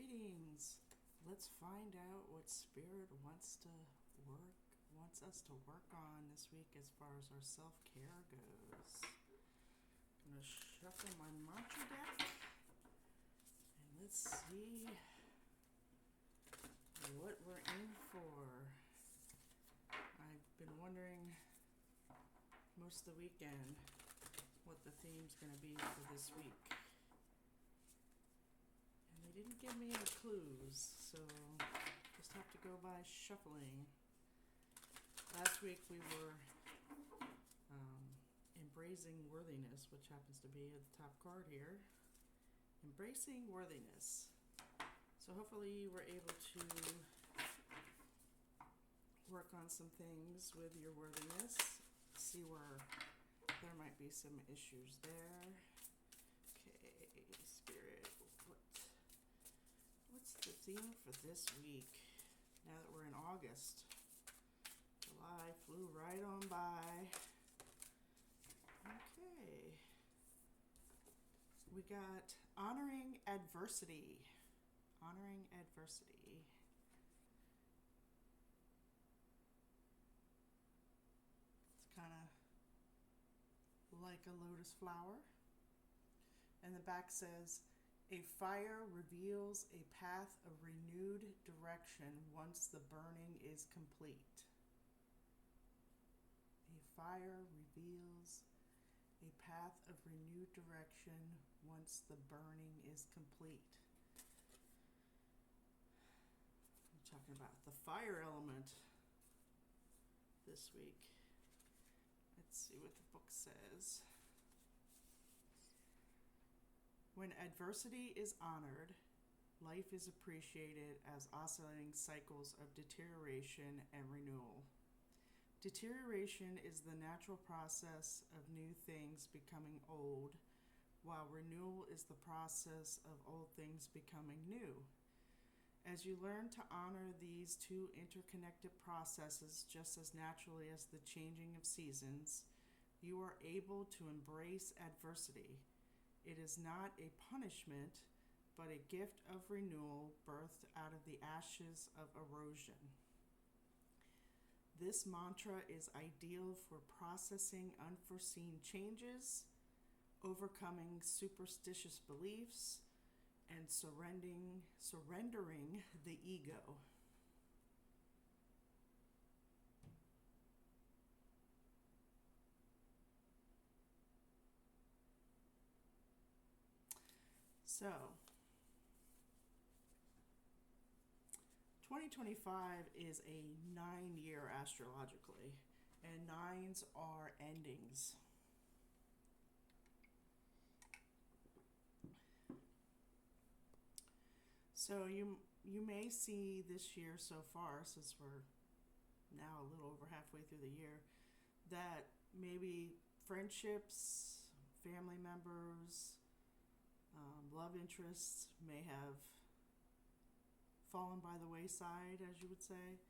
readings. Let's find out what Spirit wants us to work on this week as far as our self-care goes. I'm gonna shuffle my mantra deck and let's see what we're in for. I've been wondering most of the weekend what the theme's gonna be for this week. And they didn't give me any clues, so just have to go by shuffling. Last week we were embracing worthiness, which happens to be at the top card here. Embracing worthiness. So hopefully you were able to work on some things with your worthiness. See where there might be some issues there. Okay, Spirit, what's the theme for this week? Now that we're in August. July flew right on by. Okay. We got honoring adversity. Honoring adversity. It's kind of like a lotus flower. And the back says, a fire reveals a path of renewed direction once the burning is complete. A fire reveals a path of renewed direction once the burning is complete. I'm talking about the fire element this week. Let's see what the book says. When adversity is honored, life is appreciated as oscillating cycles of deterioration and renewal. Deterioration is the natural process of new things becoming old, while renewal is the process of old things becoming new. As you learn to honor these two interconnected processes just as naturally as the changing of seasons, you are able to embrace adversity. It is not a punishment, but a gift of renewal birthed out of the ashes of erosion. This mantra is ideal for processing unforeseen changes, overcoming superstitious beliefs, and surrendering the ego. So, 2025 is a 9-year astrologically, and 9s are endings. So you may see this year so far, since we're now a little over halfway through the year, that maybe friendships, family members, love interests may have fallen by the wayside, as you would say,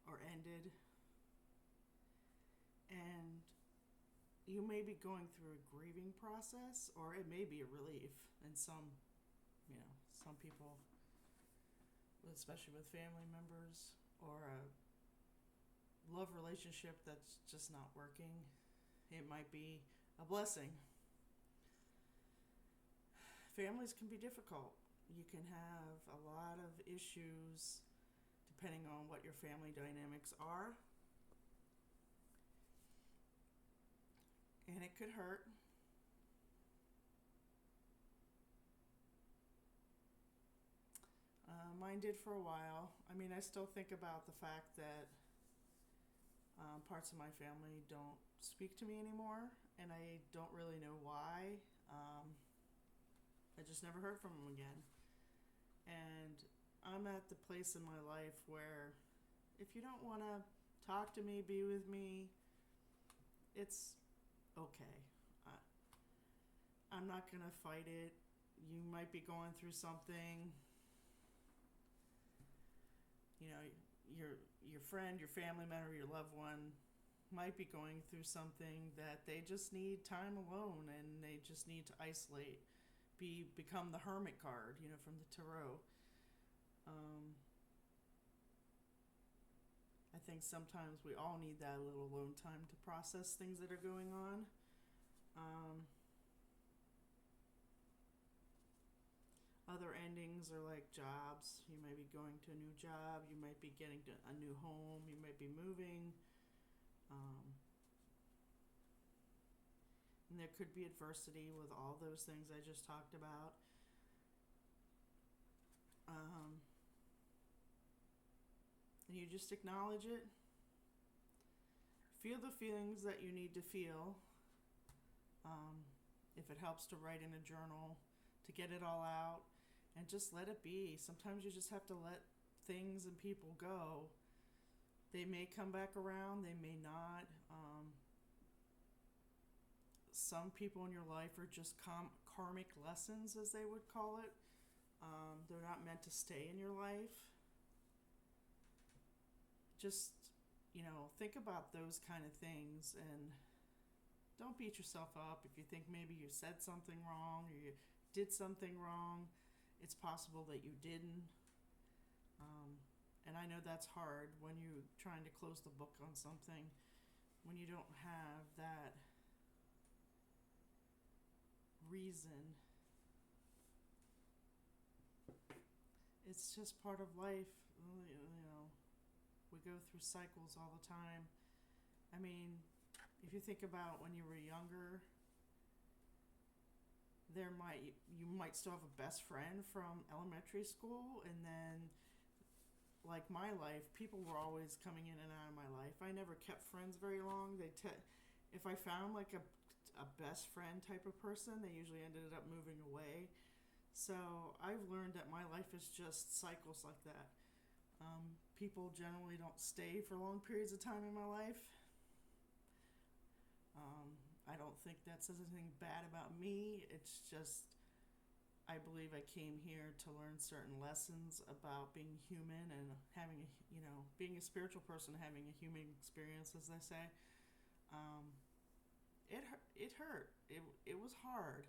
or ended. And you may be going through a grieving process, or it may be a relief. And some people, especially with family members, or a love relationship that's just not working, it might be a blessing. Families can be difficult. You can have a lot of issues depending on what your family dynamics are. And it could hurt. Mine did for a while. I mean, I still think about the fact that parts of my family don't speak to me anymore, and I don't really know why. I just never heard from them again. And I'm at the place in my life where if you don't want to talk to me, be with me, it's okay. I'm not going to fight it. You might be going through something. You know, your friend, your family member, your loved one might be going through something that they just need time alone and they just need to isolate. become the hermit card, from the tarot. Um, I think sometimes we all need that little alone time to process things that are going on. Um, Other endings are like jobs. You might be going to a new job. You might be getting to a new home. You might be moving. Um, and there could be adversity with all those things I just talked about. Um, and you just acknowledge it. Feel the feelings that you need to feel. Um, if it helps to write in a journal, to get it all out, and just let it be. Sometimes you just have to let things and people go. They may come back around, they may not. Some people in your life are just karmic lessons, as they would call it. They're not meant to stay in your life. Just, think about those kind of things, and don't beat yourself up if you think maybe you said something wrong or you did something wrong. It's possible that you didn't. And I know that's hard when you're trying to close the book on something, when you don't have that reason. It's just part of life. We go through cycles all the time. I mean, if you think about when you were younger, you might still have a best friend from elementary school, and then, like my life, people were always coming in and out of my life. I never kept friends very long. If I found like a best friend type of person, they usually ended up moving away. So I've learned that my life is just cycles like that. People generally don't stay for long periods of time in my life. I don't think that says anything bad about me. It's just, I believe I came here to learn certain lessons about being human and being a spiritual person, having a human experience, as they say. It hurt. It was hard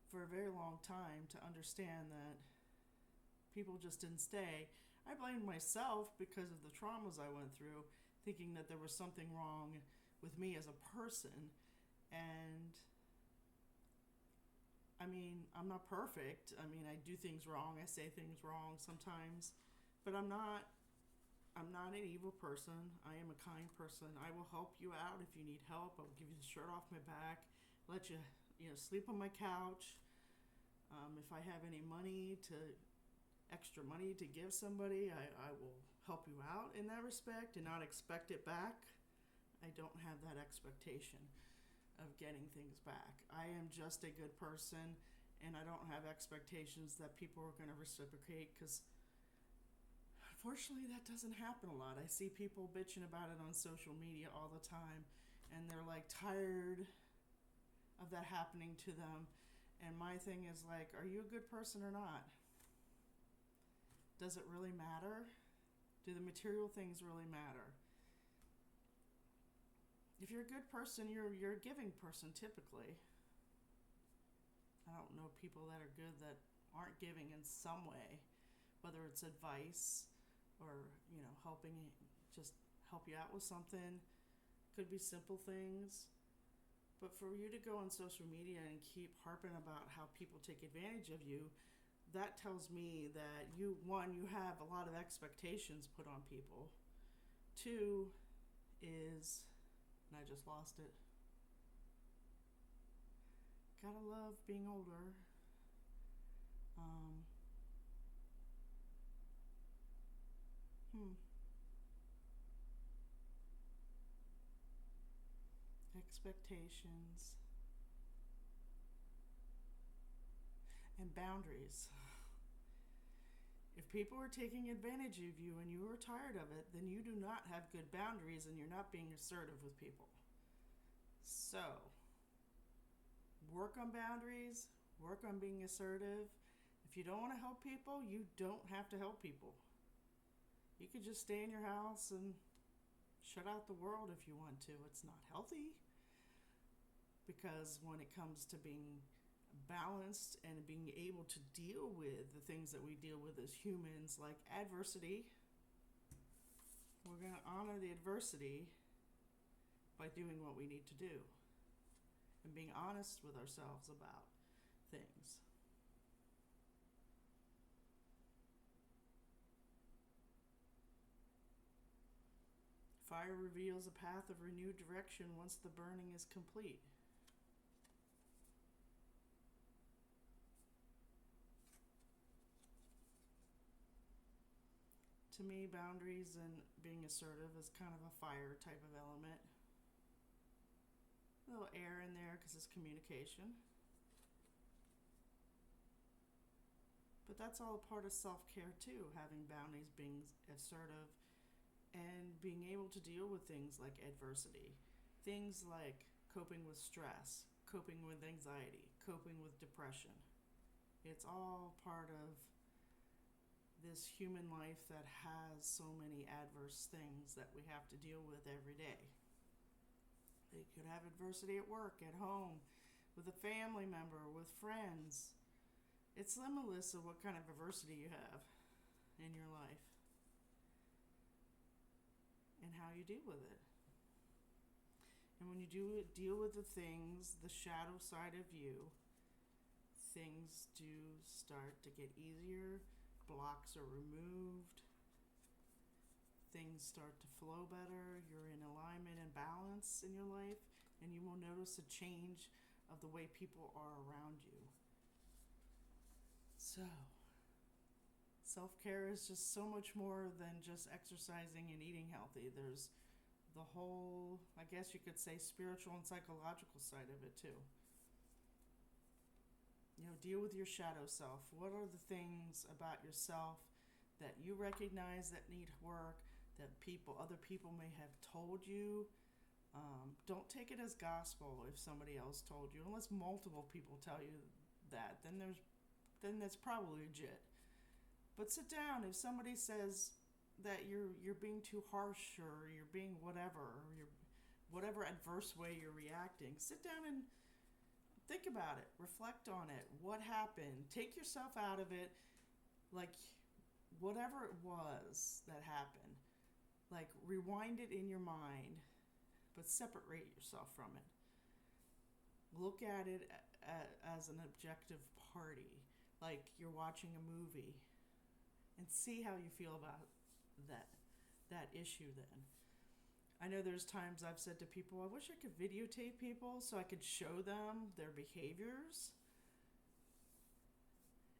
for a very long time to understand that people just didn't stay. I blamed myself because of the traumas I went through, thinking that there was something wrong with me as a person. And I mean, I'm not perfect. I mean, I do things wrong. I say things wrong sometimes, but I'm not an evil person. I am a kind person. I will help you out if you need help. I'll give you the shirt off my back, let you, sleep on my couch. If I have any extra money to give somebody, I will help you out in that respect and not expect it back. I don't have that expectation of getting things back. I am just a good person, and I don't have expectations that people are going to reciprocate, because unfortunately that doesn't happen a lot. I see people bitching about it on social media all the time, and they're like tired of that happening to them. And my thing is like, are you a good person or not? Does it really matter? Do the material things really matter? If you're a good person, you're a giving person typically. I don't know people that are good that aren't giving in some way, whether it's advice or, just help you out with something. Could be simple things. But for you to go on social media and keep harping about how people take advantage of you, that tells me that you have a lot of expectations put on people. Two is, and I just lost it. Gotta love being older. Expectations and boundaries. If people are taking advantage of you and you are tired of it, then you do not have good boundaries and you're not being assertive with people. So, work on boundaries, work on being assertive. If you don't want to help people, you don't have to help people. You could just stay in your house and shut out the world if you want to. It's not healthy, because when it comes to being balanced and being able to deal with the things that we deal with as humans, like adversity. We're going to honor the adversity by doing what we need to do and being honest with ourselves about things. Fire reveals a path of renewed direction once the burning is complete. To me, boundaries and being assertive is kind of a fire type of element. A little air in there because it's communication. But that's all a part of self-care too, having boundaries, being assertive, and being able to deal with things like adversity. Things like coping with stress, coping with anxiety, coping with depression. It's all part of this human life that has so many adverse things that we have to deal with every day. You could have adversity at work, at home, with a family member, with friends. It's limitless of what kind of adversity you have in your life and how you deal with it. And when you deal with the things, the shadow side of you, things do start to get easier. Blocks are removed, things start to flow better, you're in alignment and balance in your life, and you will notice a change of the way people are around you. So, self-care is just so much more than just exercising and eating healthy. There's the whole, I guess you could say, spiritual and psychological side of it too. Deal with your shadow self. What are the things about yourself that you recognize that need work, that other people may have told you? Don't take it as gospel if somebody else told you, unless multiple people tell you that. Then that's probably legit. But sit down. If somebody says that you're being too harsh or you're being whatever, or whatever adverse way you're reacting, sit down and think about it, reflect on it. What happened? Take yourself out of it, like whatever it was that happened. Like rewind it in your mind, but separate yourself from it. Look at it as an objective party, like you're watching a movie, and see how you feel about that issue then. I know there's times I've said to people, I wish I could videotape people so I could show them their behaviors.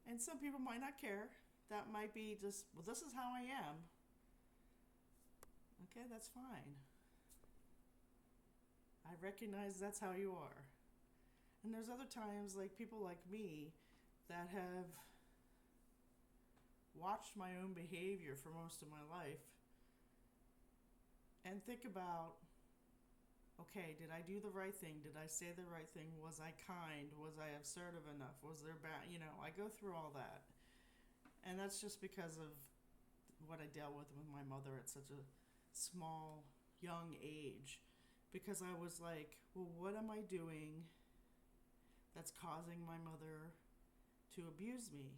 And some people might not care. That might be just, well, this is how I am. Okay, that's fine. I recognize that's how you are. And there's other times, like people like me, that have watched my own behavior for most of my life and think about, okay, did I do the right thing? Did I say the right thing? Was I kind? Was I assertive enough? Was there I go through all that. And that's just because of what I dealt with my mother at such a small, young age. Because I was like, well, what am I doing that's causing my mother to abuse me?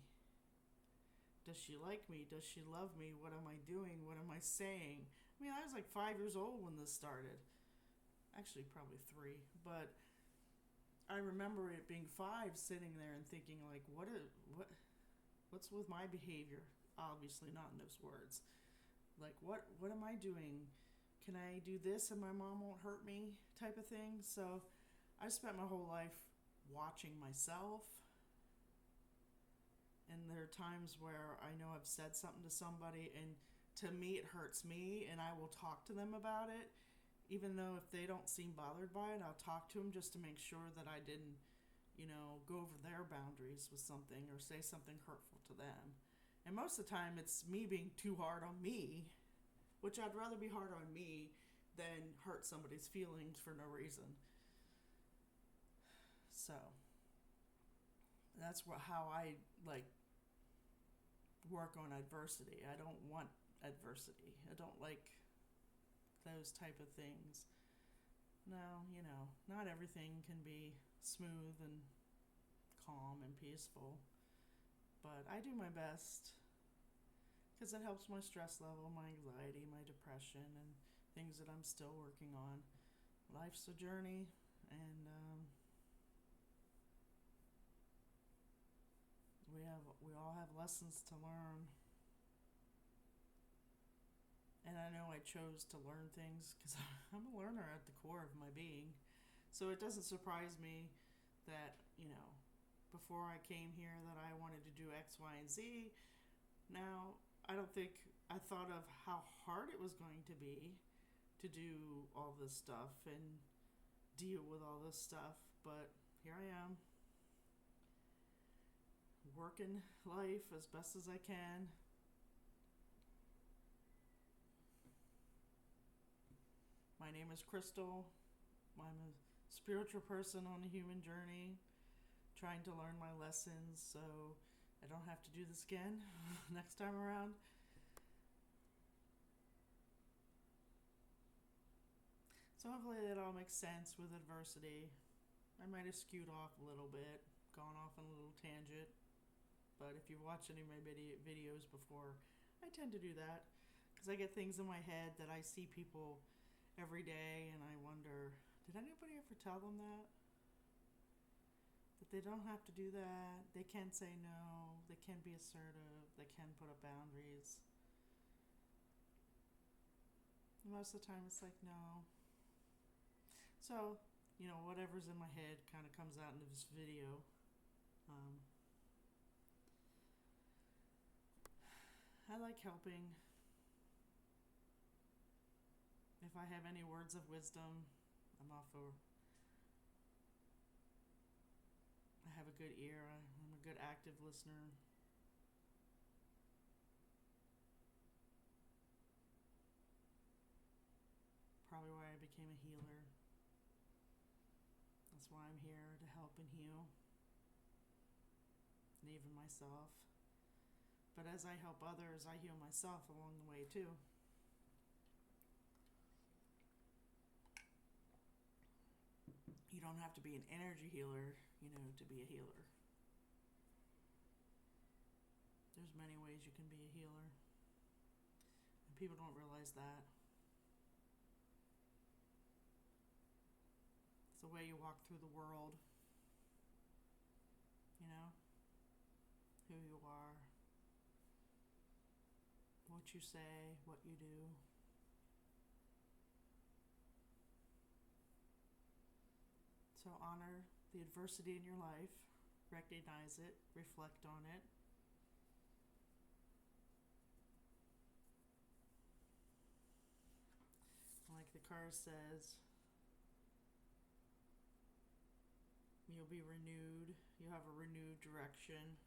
Does she like me? Does she love me? What am I doing? What am I saying? I mean, I was like 5 years old when this started. Actually, probably 3. But I remember it being 5, sitting there and thinking, like, what's with my behavior? Obviously not in those words. Like, what am I doing? Can I do this and my mom won't hurt me? Type of thing. So I spent my whole life watching myself. And there are times where I know I've said something to somebody and to me it hurts me, and I will talk to them about it. Even though if they don't seem bothered by it, I'll talk to them just to make sure that I didn't, go over their boundaries with something or say something hurtful to them. And most of the time it's me being too hard on me, which I'd rather be hard on me than hurt somebody's feelings for no reason. So that's how I work on adversity. I don't want adversity. I don't like those type of things. No, not everything can be smooth and calm and peaceful. But I do my best because it helps my stress level, my anxiety, my depression, and things that I'm still working on. Life's a journey, and we all have lessons to learn. And I know I chose to learn things because I'm a learner at the core of my being. So it doesn't surprise me that, before I came here that I wanted to do X, Y, and Z. Now, I don't think I thought of how hard it was going to be to do all this stuff and deal with all this stuff. But here I am, working life as best as I can. My name is Crystal. I'm a spiritual person on a human journey, trying to learn my lessons so I don't have to do this again next time around. So hopefully that all makes sense with adversity. I might have skewed off a little bit, gone off on a little tangent, but if you've watched any of my videos before, I tend to do that because I get things in my head that I see people every day and I wonder, did anybody ever tell them that? That they don't have to do that, they can say no, they can be assertive, they can put up boundaries. Most of the time it's like, no. So, whatever's in my head kind of comes out into this video. I like helping. If I have any words of wisdom, I have a good ear. I'm a good active listener. Probably why I became a healer. That's why I'm here, to help and heal. And even myself. But as I help others, I heal myself along the way too. You don't have to be an energy healer, to be a healer. There's many ways you can be a healer. And people don't realize that. It's the way you walk through the world. Who you are, what you say, what you do. So honor the adversity in your life, recognize it, reflect on it. Like the card says, you'll be renewed, you have a renewed direction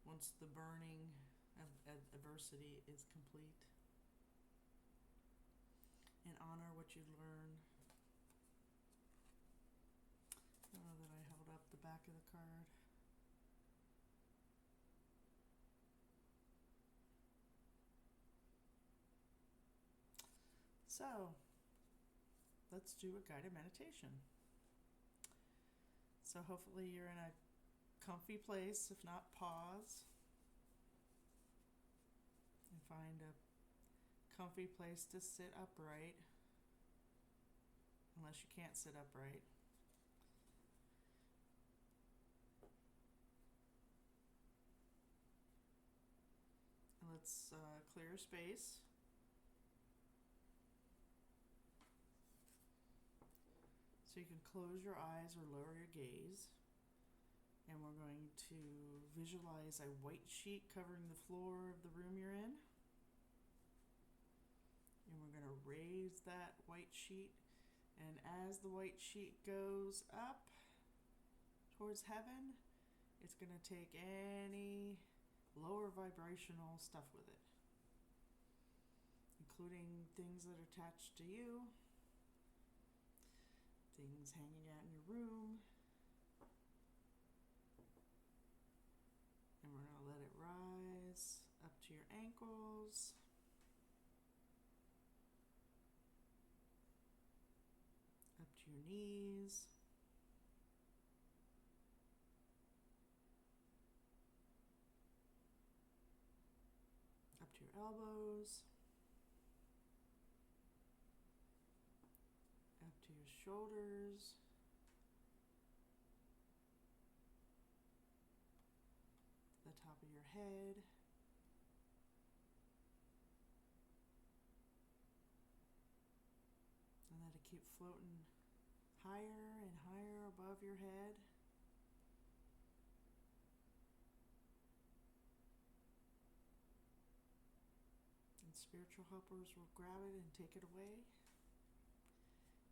once the burning of adversity is complete. And honor what you learn. I don't know that I held up the back of the card. So, let's do a guided meditation. So hopefully you're in a comfy place. If not, pause and find a comfy place to sit upright, unless you can't sit upright. And let's clear space. So you can close your eyes or lower your gaze. And we're going to visualize a white sheet covering the floor of the room you're in. And we're going to raise that white sheet. And as the white sheet goes up towards heaven, it's going to take any lower vibrational stuff with it, including things that are attached to you, things hanging out in your room. And we're going to let it rise up to your ankles, up to your knees, elbows, up to your shoulders, the top of your head, and let it keep floating higher and higher above your head. And spiritual helpers will grab it and take it away.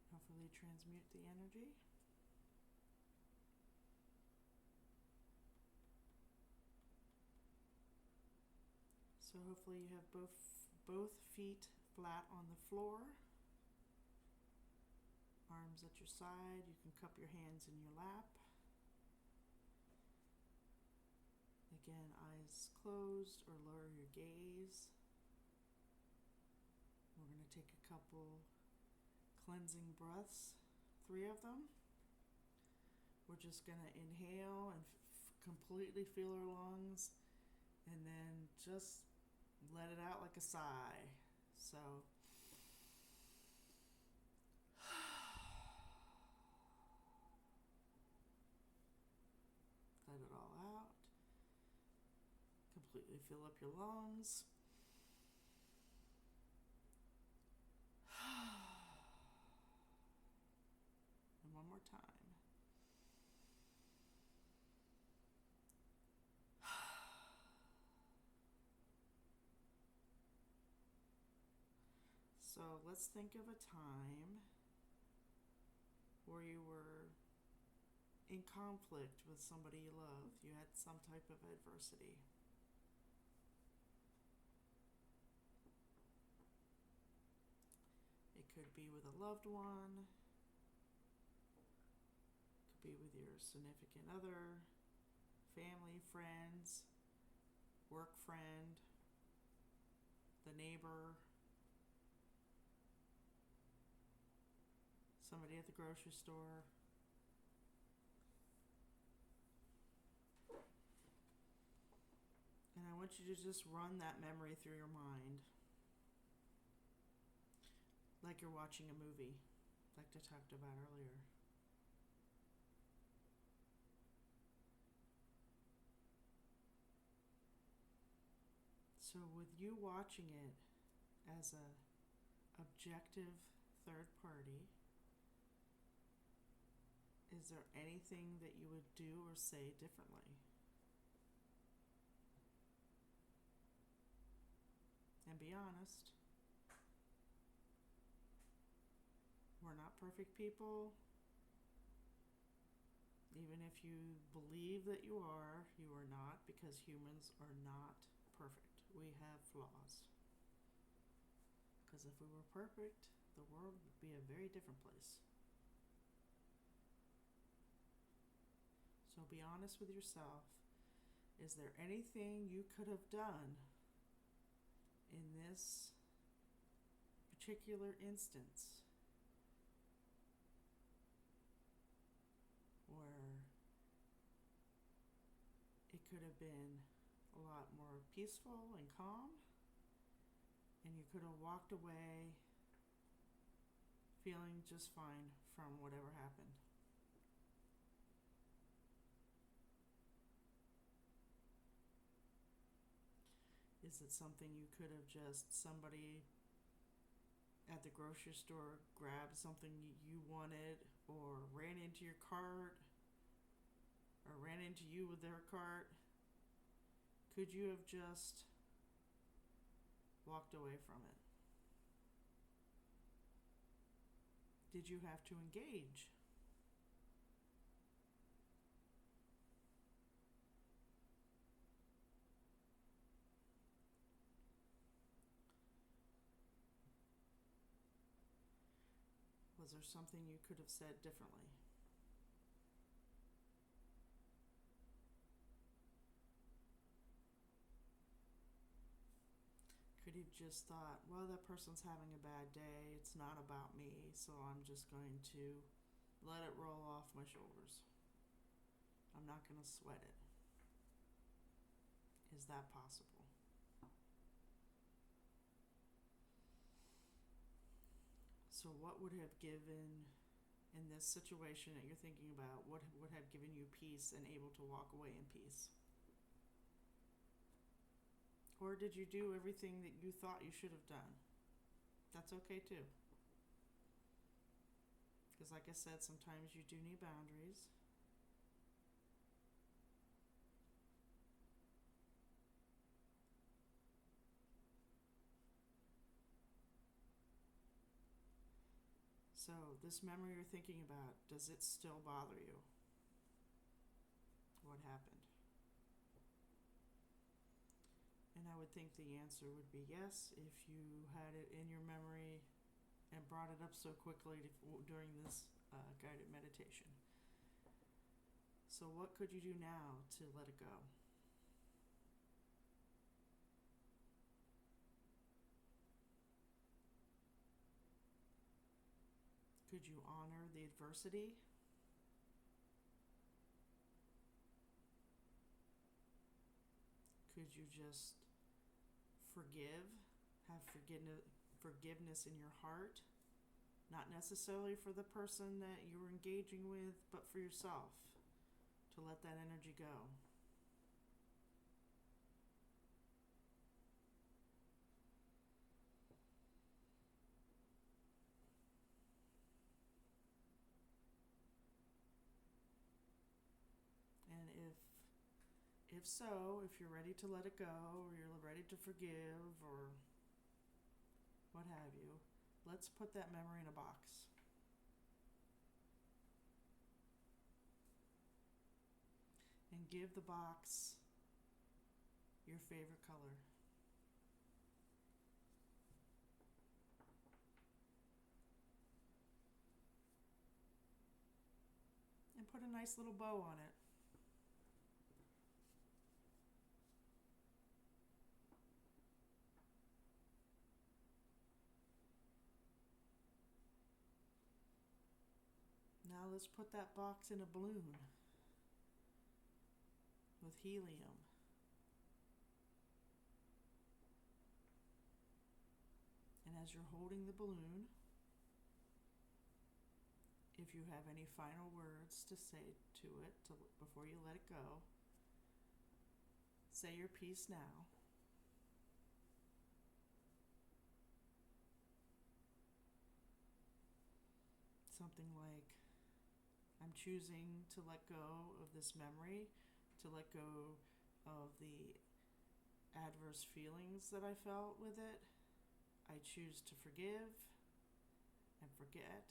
Hopefully transmute the energy. So hopefully you have both feet flat on the floor. Arms at your side. You can cup your hands in your lap. Again, eyes closed or lower your gaze. We're going to take a couple cleansing breaths, 3 of them. We're just going to inhale and completely fill our lungs and then just let it out like a sigh. So let it all out. Completely fill up your lungs. And one more time. So let's think of a time where you were in conflict with somebody you love. You had some type of adversity. It could be with a loved one. It could be with your significant other, family, friends, work friend, the neighbor, somebody at the grocery store. And I want you to just run that memory through your mind. Like you're watching a movie, like I talked about earlier. So with you watching it as a objective third party, is there anything that you would do or say differently? And be honest. We're not perfect people. Even if you believe that you are not, because humans are not perfect. We have flaws. Because if we were perfect, the world would be a very different place. So be honest with yourself. Is there anything you could have done in this particular instance where it could have been a lot more peaceful and calm, and you could have walked away feeling just fine from whatever happened? Is it something you could have just, somebody at the grocery store grabbed something you wanted, or ran into your cart, or ran into you with their cart? Could you have just walked away from it? Did you have to engage? Was there something you could have said differently? Could you have just thought, well, that person's having a bad day, it's not about me, so I'm just going to let it roll off my shoulders. I'm not going to sweat it. Is that possible? So what would have given, in this situation that you're thinking about, what would have given you peace and able to walk away in peace? Or did you do everything that you thought you should have done? That's okay too. Because like I said, sometimes you do need boundaries. So this memory you're thinking about, does it still bother you? What happened? And I would think the answer would be yes if you had it in your memory and brought it up so quickly during this guided meditation. So what could you do now to let it go? Could you honor the adversity? Could you just forgive, have forgiveness in your heart? Not necessarily for the person that you were engaging with, but for yourself, to let that energy go. And if so, if you're ready to let it go, or you're ready to forgive, or what have you, let's put that memory in a box. And give the box your favorite color. And put a nice little bow on it. Now let's put that box in a balloon with helium. And as you're holding the balloon, if you have any final words to say to it before you let it go, say your piece now. Something like, I'm choosing to let go of this memory, to let go of the adverse feelings that I felt with it. I choose to forgive and forget.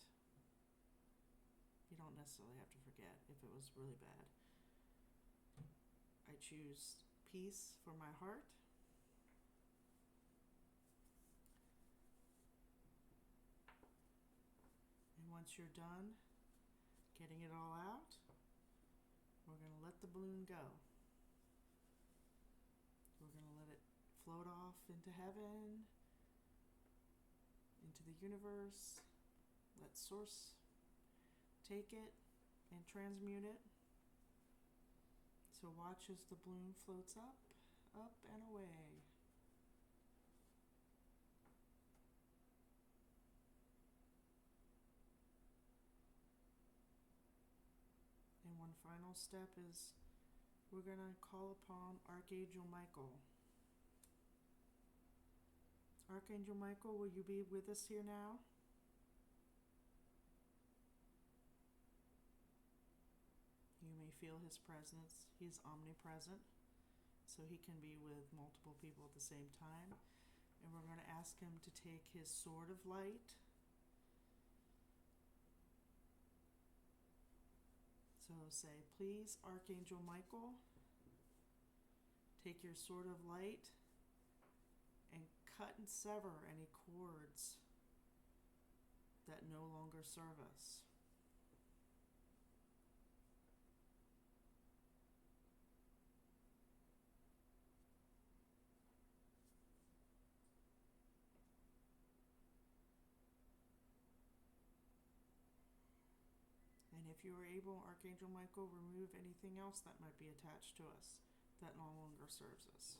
You don't necessarily have to forget if it was really bad. I choose peace for my heart. And once you're done getting it all out, we're going to let the balloon go. We're going to let it float off into heaven, into the universe. Let Source take it and transmute it. So watch as the balloon floats up, up and away. And one final step is we're going to call upon Archangel Michael. Archangel Michael, will you be with us here now? You may feel his presence. He's omnipresent, so he can be with multiple people at the same time. And we're going to ask him to take his sword of light. So say, please, Archangel Michael, take your sword of light and cut and sever any cords that no longer serve us. And if you are able, Archangel Michael, remove anything else that might be attached to us that no longer serves us.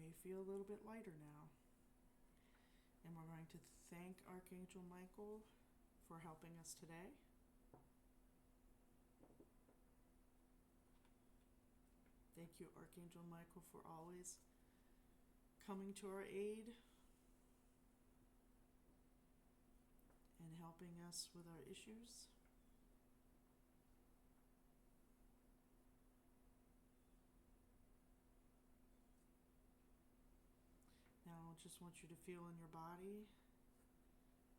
may feel a little bit lighter now. And we're going to thank Archangel Michael for helping us today. Thank you, Archangel Michael, for always coming to our aid and helping us with our issues. Now I just want you to feel in your body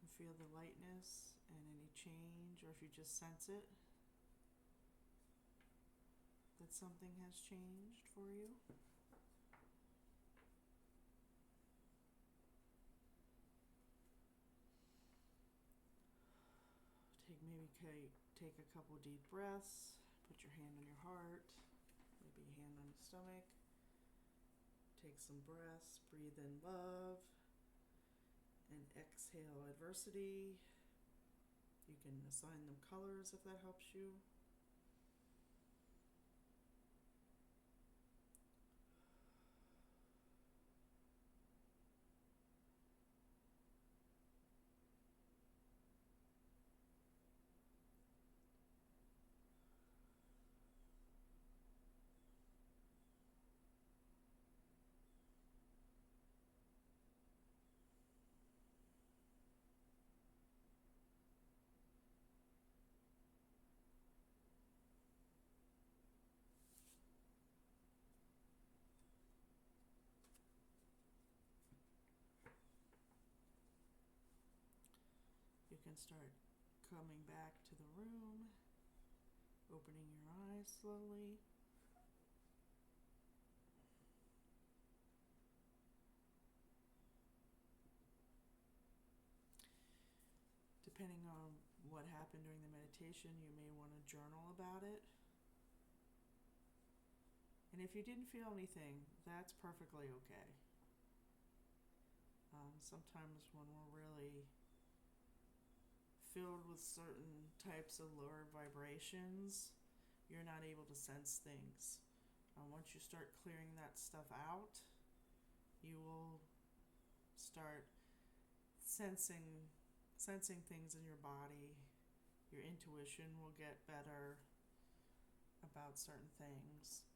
and feel the lightness and any change, or if you just sense it, that something has changed for you. Take a couple deep breaths, put your hand on your heart, maybe a hand on your stomach. Take some breaths, breathe in love, and exhale adversity. You can assign them colors if that helps you. You can start coming back to the room, opening your eyes slowly. Depending on what happened during the meditation, you may want to journal about it. And if you didn't feel anything, that's perfectly okay. Sometimes when we're really filled with certain types of lower vibrations, you're not able to sense things. Once you start clearing that stuff out, you will start sensing things in your body. Your intuition will get better about certain things.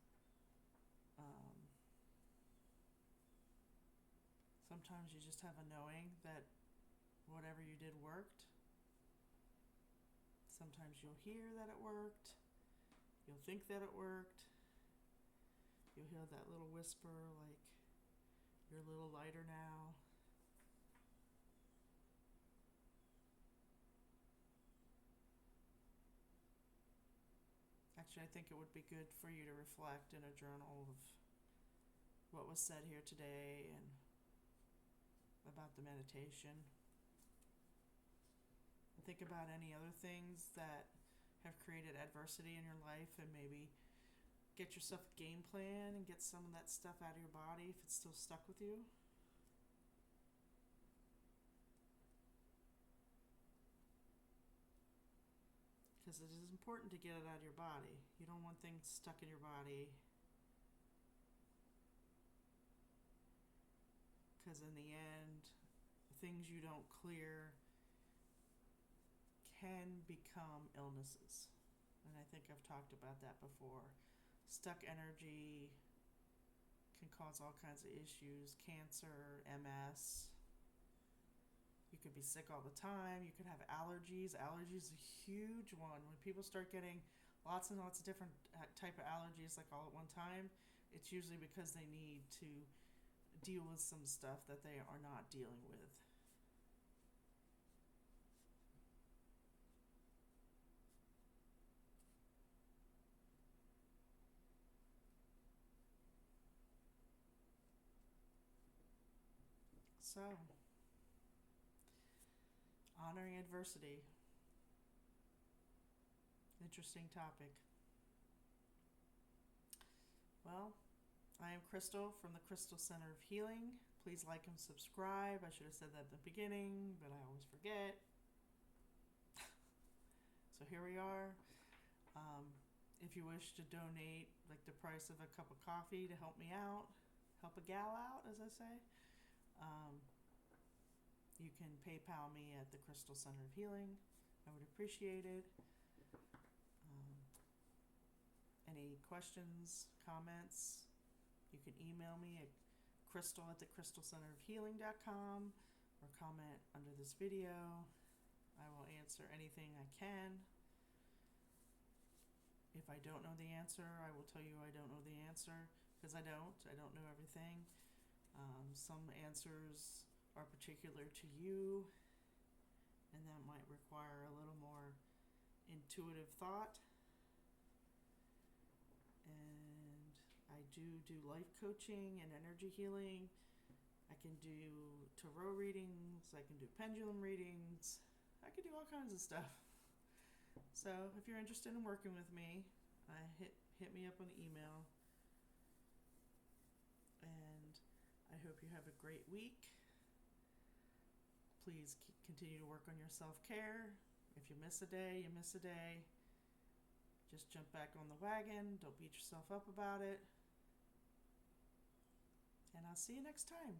Sometimes you just have a knowing that whatever you did worked. Sometimes you'll hear that it worked. You'll think that it worked. You'll hear that little whisper like, you're a little lighter now. Actually, I think it would be good for you to reflect in a journal of what was said here today and about the meditation. And think about any other things that have created adversity in your life, and maybe get yourself a game plan and get some of that stuff out of your body if it's still stuck with you. Because it is important to get it out of your body. You don't want things stuck in your body. Because in the end, things you don't clear can become illnesses. And I think I've talked about that before. Stuck energy can cause all kinds of issues, cancer, MS. You could be sick all the time. You could have allergies. Allergies is a huge one. When people start getting lots and lots of different type of allergies like all at one time, it's usually because they need to deal with some stuff that they are not dealing with. So, honoring adversity. Interesting topic. Well, I am Crystal from the Crystal Center of Healing. Please like and subscribe. I should have said that at the beginning, but I always forget. So here we are. If you wish to donate like the price of a cup of coffee to help me out, help a gal out, as I say, you can PayPal me at the Crystal Center of Healing. I would appreciate it. Any questions, comments, you can email me at crystal@thecrystalcenterofhealing.com or comment under this video. I will answer anything I can. If I don't know the answer, I will tell you I don't know the answer, because I don't know everything. Some answers are particular to you, and that might require a little more intuitive thought. And I do life coaching and energy healing. I can do tarot readings, I can do pendulum readings, I can do all kinds of stuff. So if you're interested in working with me, hit me up on email. And I hope you have a great week. Please continue to work on your self-care. If you miss a day, you miss a day. Just jump back on the wagon. Don't beat yourself up about it. And I'll see you next time.